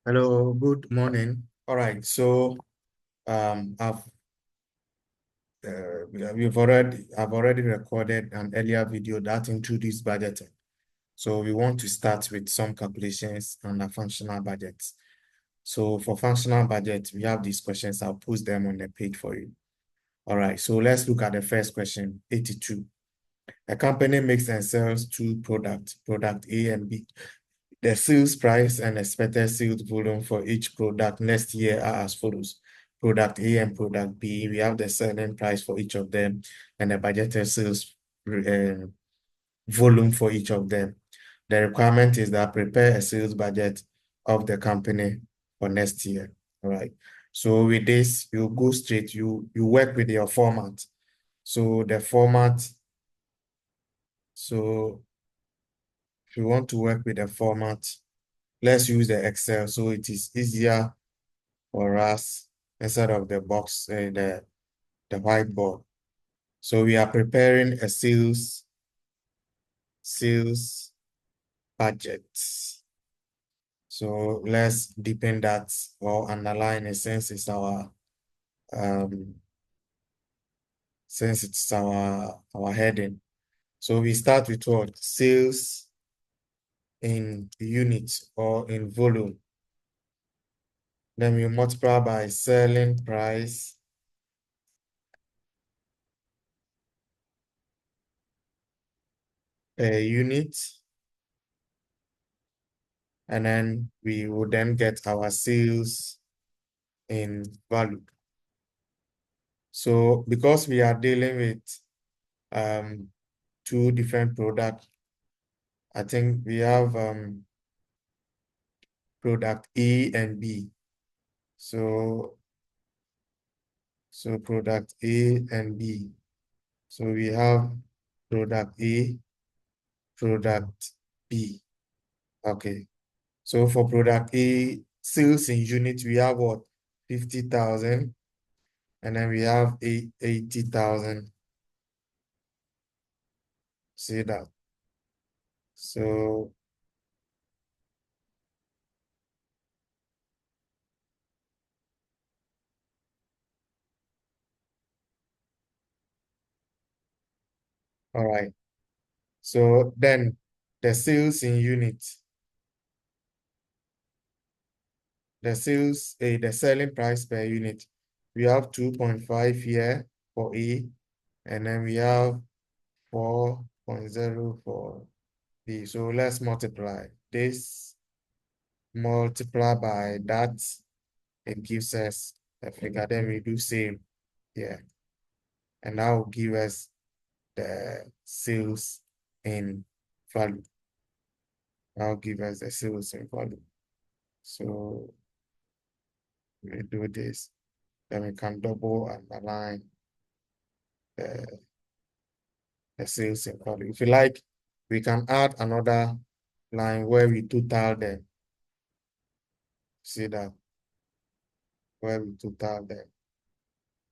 Hello, good morning. All right, so I've I've already recorded an earlier video that introduced budgeting. So we want to start with some calculations on a functional budget. So for functional budget, we have these questions. I'll post them on the page for you. All right, so let's look at the first question, 82. A company makes and sells two products, product A and B. The sales price and expected sales volume for each product next year are as follows. Product A and product B, we have the selling price for each of them and the budgeted sales volume for each of them. The requirement is that prepare a sales budget of the company for next year. All right. So with this, you go straight, you work with your format. So the format, so if you want to work with the format, let's use the Excel so it is easier for us instead of the box, the whiteboard. So we are preparing a sales budget. So let's deepen that or underline it since it's our heading. So we start with what? Sales in units or in volume. Then we multiply by selling price per unit. And then we will then get our sales in value. So because we are dealing with two different products, I think we have product A and B. So product A and B. So we have product A, product B. Okay. So for product A, sales in units, we have what? 50,000. And then we have 80,000. See that? So all right. So then the sales in units, the selling price per unit, we have 2.5 here for A, and then we have 4.0 for B. So let's multiply this, multiply by that, it gives us a figure. Then we do same here, and that will give us the sales in value. That'll give us the sales in value. So we do this, then we can double underline the sales in value. If you like, we can add another line where we total them. See that? Where we total them.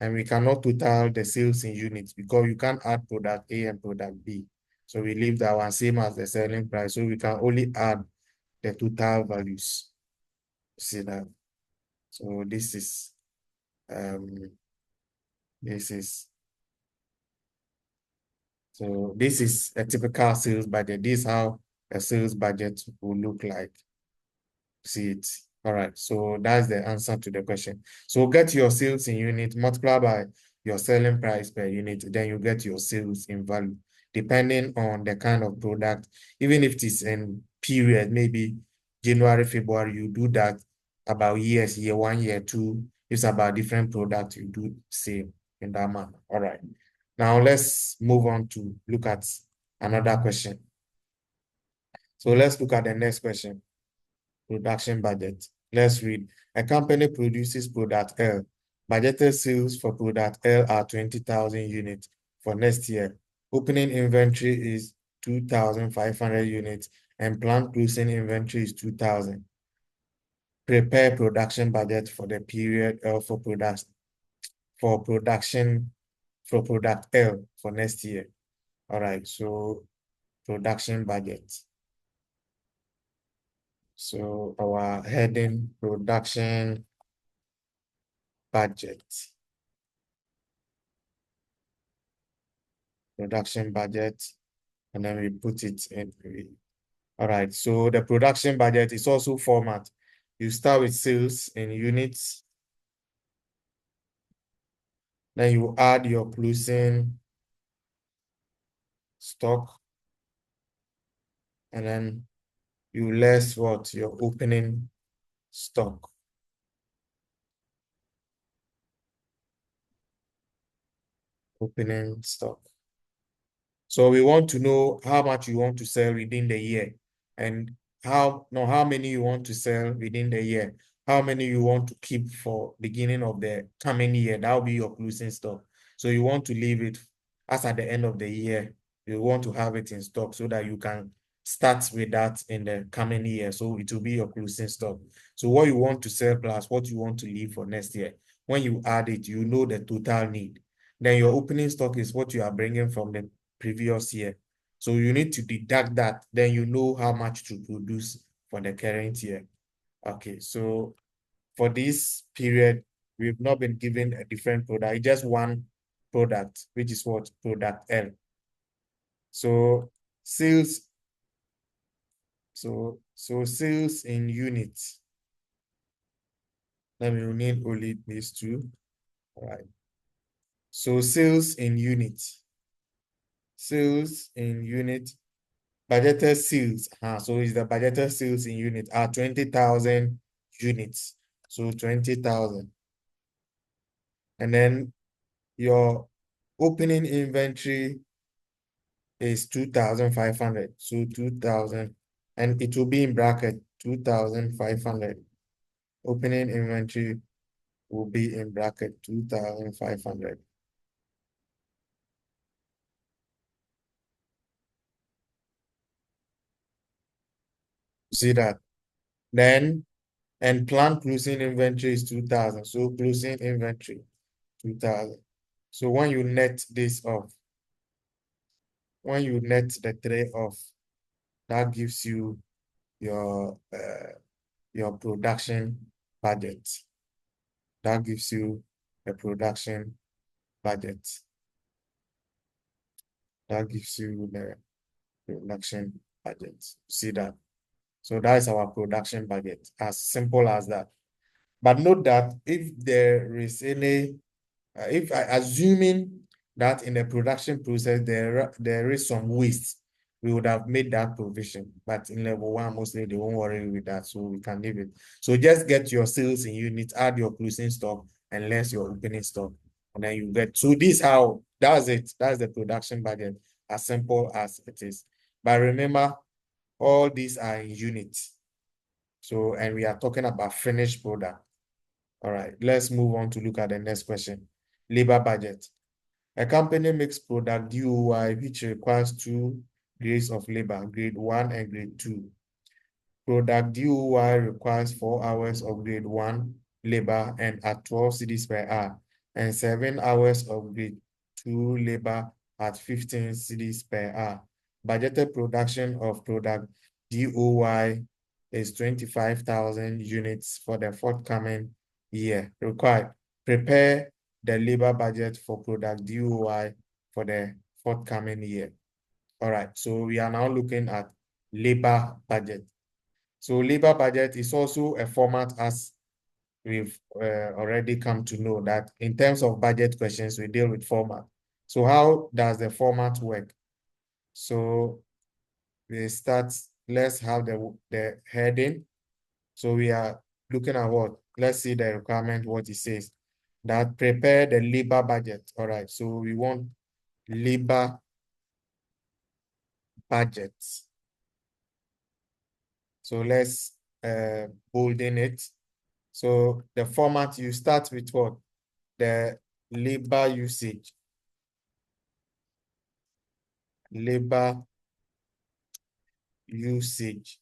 And we cannot total the sales in units because you can't add product A and product B. So we leave that one same as the selling price. So we can only add the total values. See that? So this is a typical sales budget. This is how a sales budget will look like. See it. All right. So that's the answer to the question. So get your sales in unit, multiply by your selling price per unit, then you get your sales in value, depending on the kind of product. Even if it is in period, maybe January, February, you do that about years, year one, year two. It's about different products, you do same in that manner. All right. Now let's move on to look at another question. So let's look at the next question. Production budget. Let's read. A company produces product L. Budgeted sales for product L are 20,000 units for next year. Opening inventory is 2,500 units and planned closing inventory is 2,000. Prepare production budget for the period L for product L for next year. All right, so production budget. So our heading, production budget. Production budget, and then we put it in. All right, so the production budget is also format. You start with sales in units, then you add your closing stock, and then you less what? Your opening stock. Opening stock. So we want to know how much you want to sell within the year, and how many you want to sell within the year, how many you want to keep for beginning of the coming year. That will be your closing stock. So you want to leave it as at the end of the year. You want to have it in stock so that you can start with that in the coming year. So it will be your closing stock. So what you want to sell plus what you want to leave for next year. When you add it, you know the total need. Then your opening stock is what you are bringing from the previous year. So you need to deduct that, then you know how much to produce for the current year. Okay, so for this period, we've not been given a different product, it's just one product, which is what? Product L. So sales, so sales in units. Then we will need only these two. All right. So sales in units. Sales in unit. Budgeted sales, so is the budgeted sales in unit are 20,000 units. So 20,000. And then your opening inventory is 2,500. So 2,000, and it will be in bracket 2,500. Opening inventory will be in bracket 2,500. See that? Then, and planned closing inventory is 2,000. So closing inventory, 2,000. So when you net this off, when you net the three off, that gives you your production budget. That gives you a production budget. That gives you the production budget. See that? So that is our production budget, as simple as that. But note that if there is any, if assuming that in the production process there is some waste, we would have made that provision. But in level one, mostly they won't worry with that, so we can leave it. So just get your sales in units, add your closing stock, and less your opening stock, and then you get. So this how that's it. That's the production budget, as simple as it is. But remember, all these are in units. So, and we are talking about finished product. All right, let's move on to look at the next question. Labor budget. A company makes product DOY which requires two grades of labor, grade 1 and grade 2. Product DOY requires 4 hours of grade 1 labor and at 12 cedis per hour, and 7 hours of grade 2 labor at 15 cedis per hour. Budgeted production of product DOY is 25,000 units for the forthcoming year. Required. Prepare the labor budget for product DOY for the forthcoming year. All right, so we are now looking at labor budget. So labor budget is also a format, as we've already come to know that in terms of budget questions, we deal with format. So how does the format work? So we start, let's have the heading. So we are looking at what? Let's see the requirement, what it says. That prepare the labor budget. All right, so we want labor budget. So let's bolden it. So the format, you start with what? The labor usage. Labor usage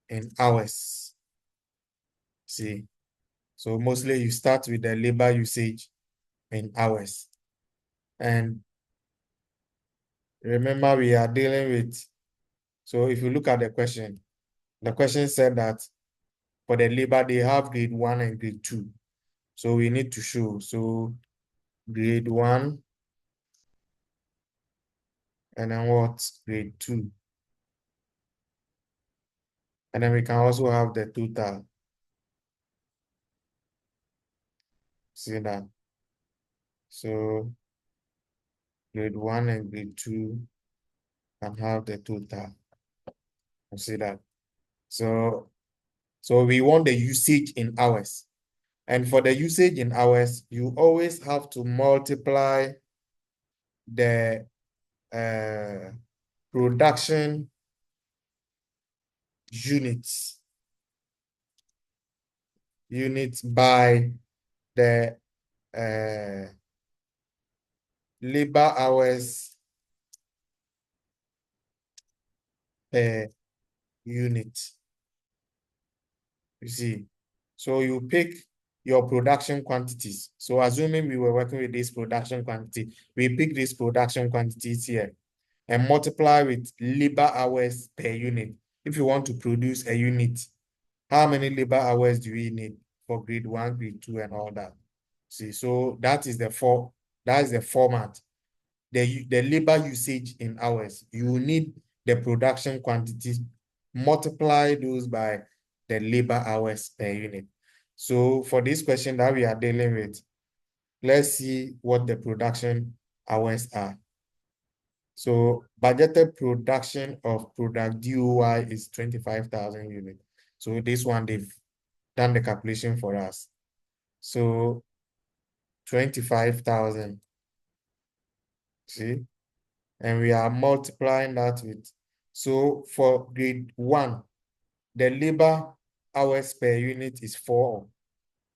in hours. See, so mostly you start with the labor usage in hours. And remember, we are dealing with, so if you look at the question, The question said that for the labor, they have grade 1 and grade 2. So we need to show. So grade 1 and then what? Grade 2. And then we can also have the total. See that? So grade 1 and grade 2 can have the total. See that? So we want the usage in hours. And for the usage in hours, you always have to multiply the production units by the labor hours per unit. You see, so you pick your production quantities. So assuming we were working with this production quantity, we pick these production quantities here and multiply with labor hours per unit. If you want to produce a unit, how many labor hours do we need for grade 1, grade 2, and all that? See, so that is the format. The labor usage in hours. You need the production quantities, multiply those by the labor hours per unit. So for this question that we are dealing with, let's see what the production hours are. So budgeted production of product DOI is 25,000 units. So this one, they've done the calculation for us. So 25,000, see? And we are multiplying that with, so for grade 1, the labor hours per unit is 4.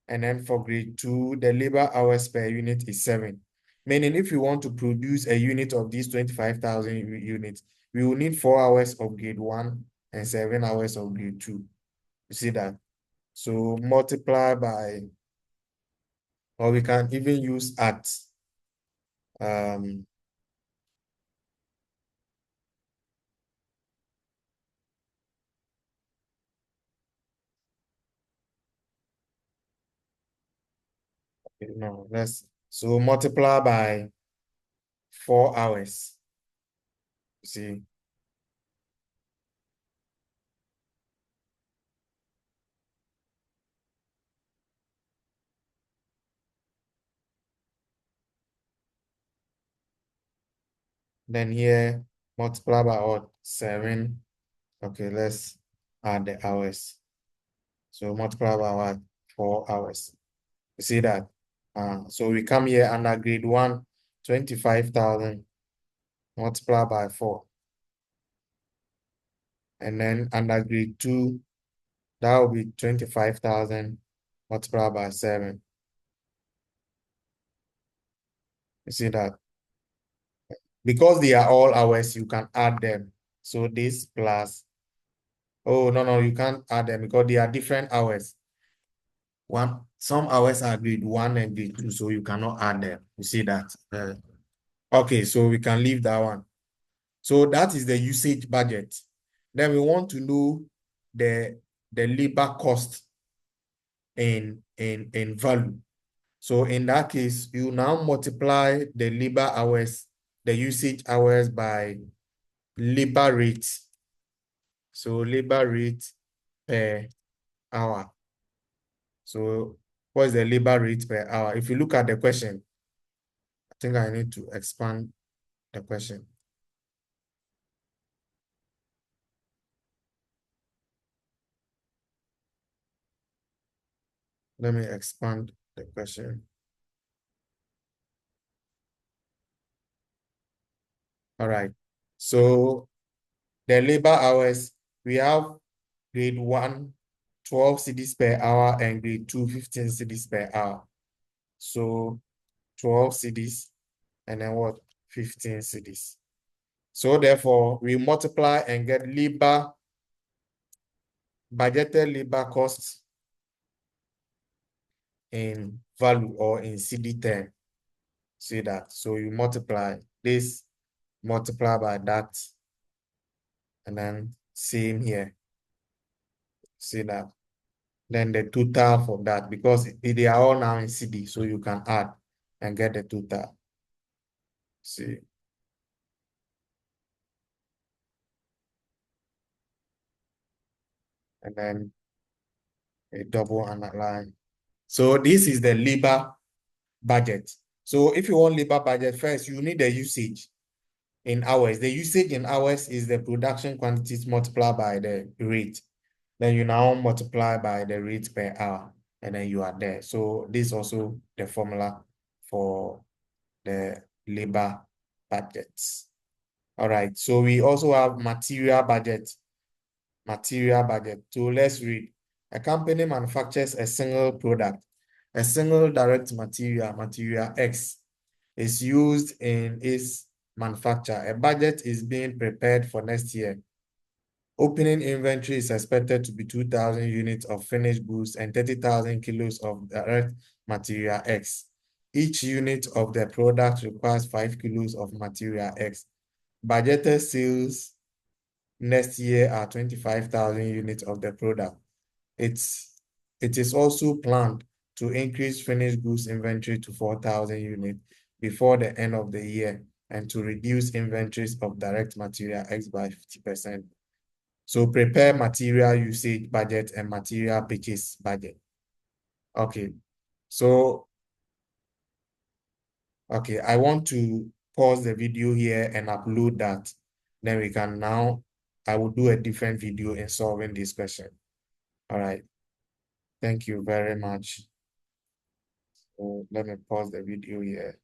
And then for grade 2, the labor hours per unit is 7. Meaning if you want to produce a unit of these 25,000 units, we will need 4 hours of grade 1 and 7 hours of grade 2. You see that? So multiply by, or we can even use at. No, so multiply by 4 hours. You see, then here multiply by what? 7. Okay, let's add the hours. So multiply by what? 4 hours. You see that? So we come here under grade 1, 25,000, multiply by 4. And then under grade 2, that will be 25,000, multiply by 7. You see that? Because they are all hours, you can add them. So this plus, oh, no, you can't add them because they are different hours. Some hours are grade 1 and grade 2, so you cannot add them. You see that? Okay, so we can leave that one. So that is the usage budget. Then we want to know the labor cost in value. So in that case, you now multiply the labor hours, the usage hours by labor rate. So labor rate per hour. So what is the labor rate per hour? If you look at the question, I think I need to expand the question. Let me expand the question. All right. So the labor hours, we have grade 1, 12 cedis per hour, and grade 2, 15 cedis per hour. So 12 cedis and then what? 15 cedis. So therefore, we multiply and get budgeted labor costs in value or in CD term. See that? So you multiply this, multiply by that, and then same here. See that? Then the total for that, because they are all now in CD, so you can add and get the total. See, and then a double underline. So this is the labor budget. So if you want labor budget, first you need the usage in hours. The usage in hours is the production quantities multiplied by the rate. Then you now multiply by the rate per hour, and then you are there. So this is also the formula for the labor budgets. All right, so we also have material budget. Material budget. So let's read. A company manufactures a single product. A single direct material, material X, is used in its manufacture. A budget is being prepared for next year. Opening inventory is expected to be 2,000 units of finished goods and 30,000 kilos of direct material X. Each unit of the product requires 5 kilos of material X. Budgeted sales next year are 25,000 units of the product. It is also planned to increase finished goods inventory to 4,000 units before the end of the year and to reduce inventories of direct material X by 50%. So prepare material usage budget and material purchase budget. Okay, so, okay, I want to pause the video here and upload that. Then we can now, I will do a different video in solving this question. All right, thank you very much. So let me pause the video here.